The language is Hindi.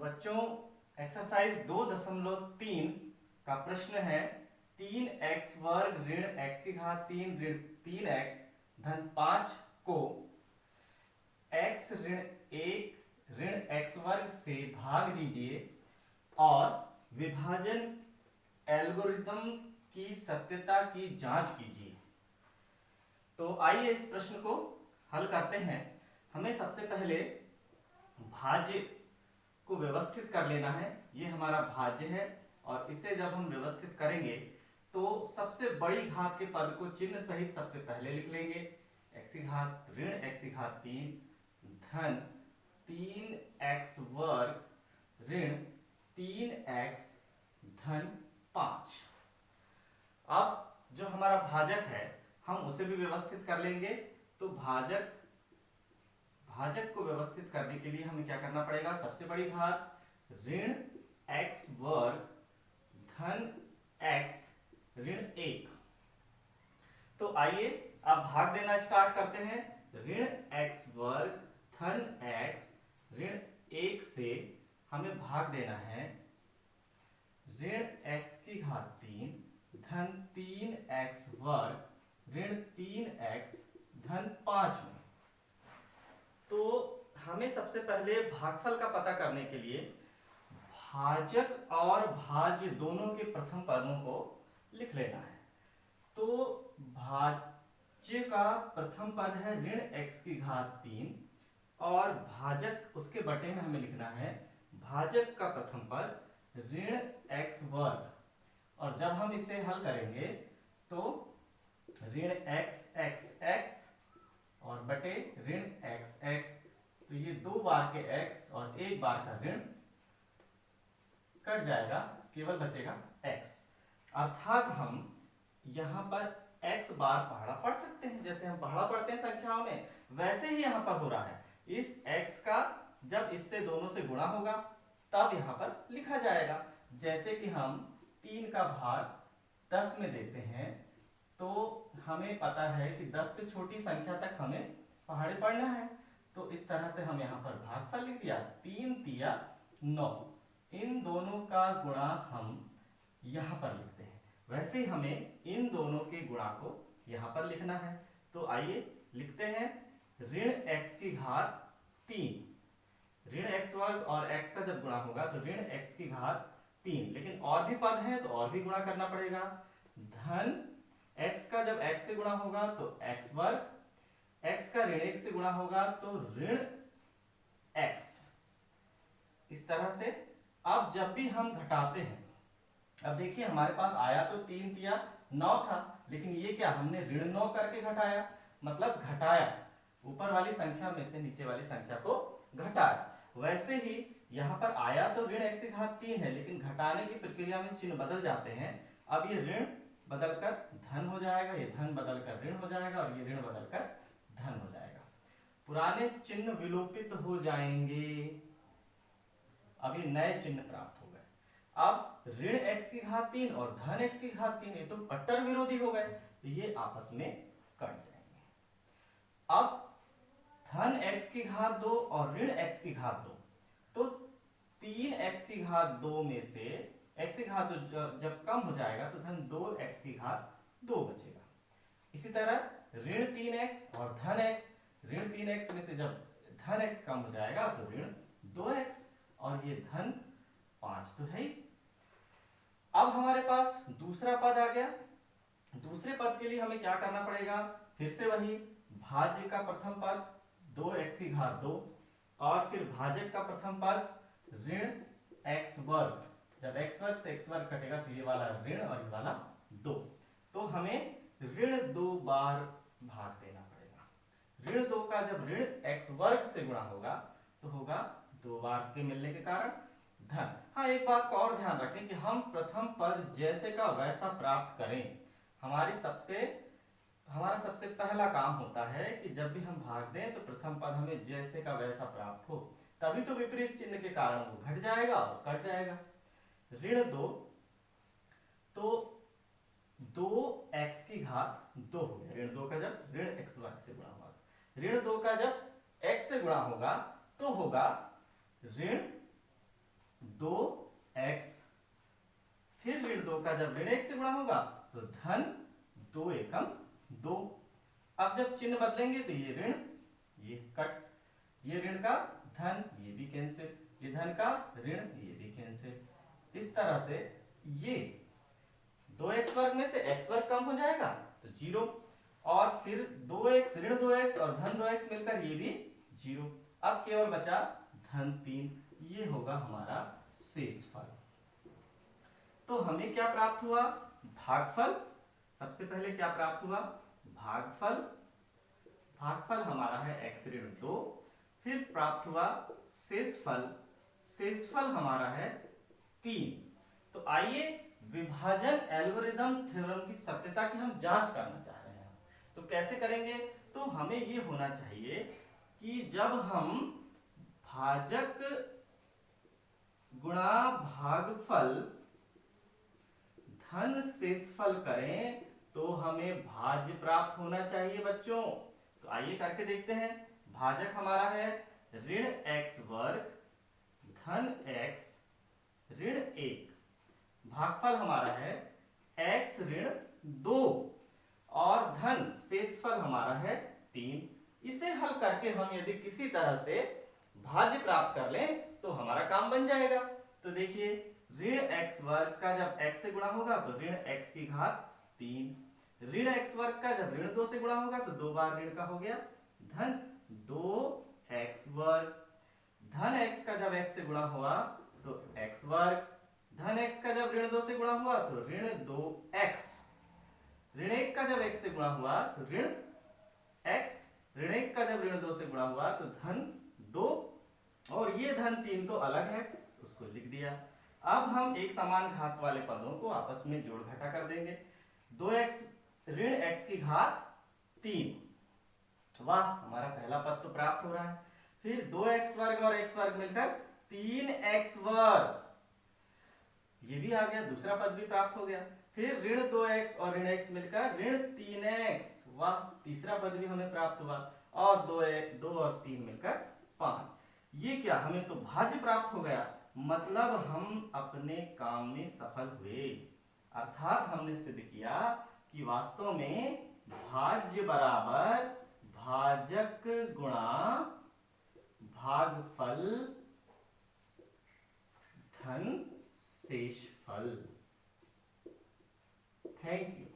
बच्चों एक्सरसाइज 2.3 का प्रश्न है 3x वर्ग ऋण x की घात 3 ऋण 3x धन 5 को x ऋण 1 ऋण x वर्ग से भाग दीजिए और विभाजन एल्गोरिथम की सत्यता की जांच कीजिए। तो आइए इस प्रश्न को हल करते हैं। हमें सबसे पहले भाज्य को व्यवस्थित कर लेना है। ये हमारा भाज्य है और इसे जब हम व्यवस्थित करेंगे तो सबसे बड़ी घात के पद को चिन्ह सहित सबसे पहले लिख लेंगे। x की घात ऋण x की घात 3 धन 3x वर्ग ऋण 3x धन 5। अब जो हमारा भाजक है हम उसे भी व्यवस्थित कर लेंगे। तो भाजक को व्यवस्थित करने के लिए हमें क्या करना पड़ेगा? सबसे बड़ी घात ऋण x वर्ग धन x ऋण 1। तो आइए अब भाग देना स्टार्ट करते हैं। ऋण x वर्ग धन x ऋण 1 से हमें भाग देना है ऋण x की घात 3 धन 3x वर्ग ऋण 3x धन 5 में। तो हमें सबसे पहले भागफल का पता करने के लिए भाजक और भाज्य दोनों के प्रथम पदों को लिख लेना है। तो भाज्य का प्रथम पद है ऋण x की घात 3 और भाजक उसके बटे में हमें लिखना है भाजक का प्रथम पद ऋण x वर्ग। और जब हम इसे हल करेंगे तो ऋण x x x और बटे ऋण x x, तो ये 2 बार के x और 1 बार का ऋण कट जाएगा, केवल बचेगा x। अर्थात हम यहाँ पर x बार पहाड़ा पढ़ सकते हैं। जैसे हम पहाड़ा पढ़ते हैं संख्याओं में, वैसे ही यहाँ पर हो रहा है। इस x का जब इससे दोनों से गुणा होगा तब यहाँ पर लिखा जाएगा। जैसे कि हम 3 का भाग 10 में देते हैं तो हमें पता है कि 10 से छोटी संख्या तक हमें पहाड़े पढ़ना है। तो इस तरह से हम यहाँ पर भागफल लिख दिया 3 तिया 9। इन दोनों का गुणा हम यहाँ पर लिखते हैं। वैसे ही हमें इन दोनों के गुणा को यहाँ पर लिखना है। तो आइए लिखते हैं ऋण x की घात 3। ऋण x वर्ग और x का जब गुणा होगा तो ऋण x की घात 3, लेकिन और भी पद हैं तो और भी गुणा करना पड़ेगा। धन x का जब x से गुणा होगा तो x वर्ग, x का ऋण 1 से गुणा होगा तो ऋण x। इस तरह से अब जब भी हम घटाते हैं, अब देखिए हमारे पास आया तो 3 तिया 9 था, लेकिन ये क्या हमने ऋण 9 करके घटाया, मतलब घटाया, ऊपर वाली संख्या में से नीचे वाली संख्या को घटाया। वैसे ही यहाँ पर आया तो ऋण x की घात 3 है, लेकिन घटाने की प्रक्रिया में चिन्ह बदल जाते हैं। अब ये ऋण बदलकर धन हो जाएगा, ये धन बदलकर ऋण हो जाएगा और ये ऋण बदलकर धन हो जाएगा। पुराने चिन्ह विलोपित हो जाएंगे, अब ये नए चिन्ह प्राप्त हो गए। अब ऋण x की घात 3 और धन x की घात 3 ये तो कट्टर विरोधी हो गए, तो ये आपस में कट जाएंगे। अब धन x की घात 2 और ऋण x की घात 2, तो 3x की घात 2 में से x की घात 2 जब कम हो जाएगा तो धन 2x की घात 2 बचेगा। इसी तरह ऋण 3x और धन x, ऋण 3x में से जब धन x कम हो जाएगा तो ऋण 2x और ये धन 5 तो है ही। अब हमारे पास दूसरा पद आ गया। दूसरे पद के लिए हमें क्या करना पड़ेगा? फिर से वही भाज्य का प्रथम पद 2x की घात 2 और फिर भाजक का प्रथम पद ऋण x वर्ग। जब x वर्ग से x वर्ग कटेगा तो ये वाला ऋण और ये वाला 2, तो हमें ऋण 2 बार भाग देना पड़ेगा। ऋण 2 का जब ऋण x वर्ग से गुणा होगा तो होगा 2 बार के मिलने के कारण धन। हाँ, एक बात का और ध्यान रखें कि हम प्रथम पद जैसे का वैसा प्राप्त करें। हमारा सबसे पहला काम होता है कि जब भी हम भाग दें तो प्रथम पद हमें जैसे का वैसा प्राप्त हो, तभी तो विपरीत चिन्ह के कारण वो घट जाएगा और कट जाएगा। ऋण 2, तो 2x की घात 2 हो गया। ऋण 2 का जब ऋण x वर्ग से गुणा होगा, ऋण 2 का जब x से गुणा होगा तो होगा ऋण 2x, फिर ऋण 2 का जब ऋण 1 से गुणा होगा तो धन 2 एकम 2। अब जब चिन्ह बदलेंगे तो ये ऋण, ये कट, ये ऋण का धन, ये भी कैंसिल, ये धन का ऋण, ये भी कैंसिल। इस तरह से ये 2x वर्ग में से x वर्ग कम हो जाएगा तो 0, और फिर 2x, ऋण 2x और धन 2x मिलकर ये भी 0। अब केवल बचा धन 3, ये होगा हमारा शेष फल। तो हमें क्या प्राप्त हुआ? भागफल। सबसे पहले क्या प्राप्त हुआ? भागफल। भागफल हमारा है x ऋण 2। फिर प्राप्त हुआ शेषफल। शेषफल हमारा है 3। तो आइए विभाजन एल्गोरिदम थ्योरम की सत्यता की हम जांच करना चाह रहे हैं। तो कैसे करेंगे? तो हमें ये होना चाहिए कि जब हम भाजक गुणा भागफल धन शेषफल करें तो हमें भाज्य प्राप्त होना चाहिए बच्चों। तो आइए करके देखते हैं। भाजक हमारा है ऋण x वर्ग धन x ऋण 1। भागफल हमारा है x ऋण 2 और धन शेषफल हमारा है 3। इसे हल करके हम यदि किसी तरह से भाज्य प्राप्त कर लें तो हमारा काम बन जाएगा। तो देखिए ऋण x वर्ग का जब x से गुणा होगा तो ऋण x की घात 3, ऋण x वर्ग का जब ऋण 2 से गुणा होगा तो 2 बार ऋण का हो गया धन 2x वर्ग, धन x का जब x से गुणा हुआ तो x वर्ग, धन x का जब ऋण 2 से गुणा हुआ तो ऋण 2x, ऋण 1 का जब x से गुणा हुआ तो ऋण x, ऋण 1 का जब ऋण 2 से गुणा हुआ तो धन 2, और ये धन 3 तो अलग है उसको लिख दिया। अब हम एक समान घात वाले पदों को आपस में जोड़ घटा कर देंगे। 2x ऋण x की घात 3, वाह हमारा पहला पद तो प्राप्त हो रहा है। फिर 2x वर्ग और x वर्ग मिलकर 3x वर्ग, ये भी आ गया, दूसरा पद भी प्राप्त हो गया। फिर ऋण 2x और ऋण x मिलकर ऋण 3x, वाह तीसरा पद भी हमें प्राप्त हुआ, और 2 और 3 मिलकर 5। ये क्या, हमें तो भाज्य प्राप्त हो गया, मतलब हम अपने काम में सफल हुए। अर्थात हमने सिद्ध किया कि वास्तव में भाज्य बराबर भाजक गुणा भागफल धन शेषफल। Thank you.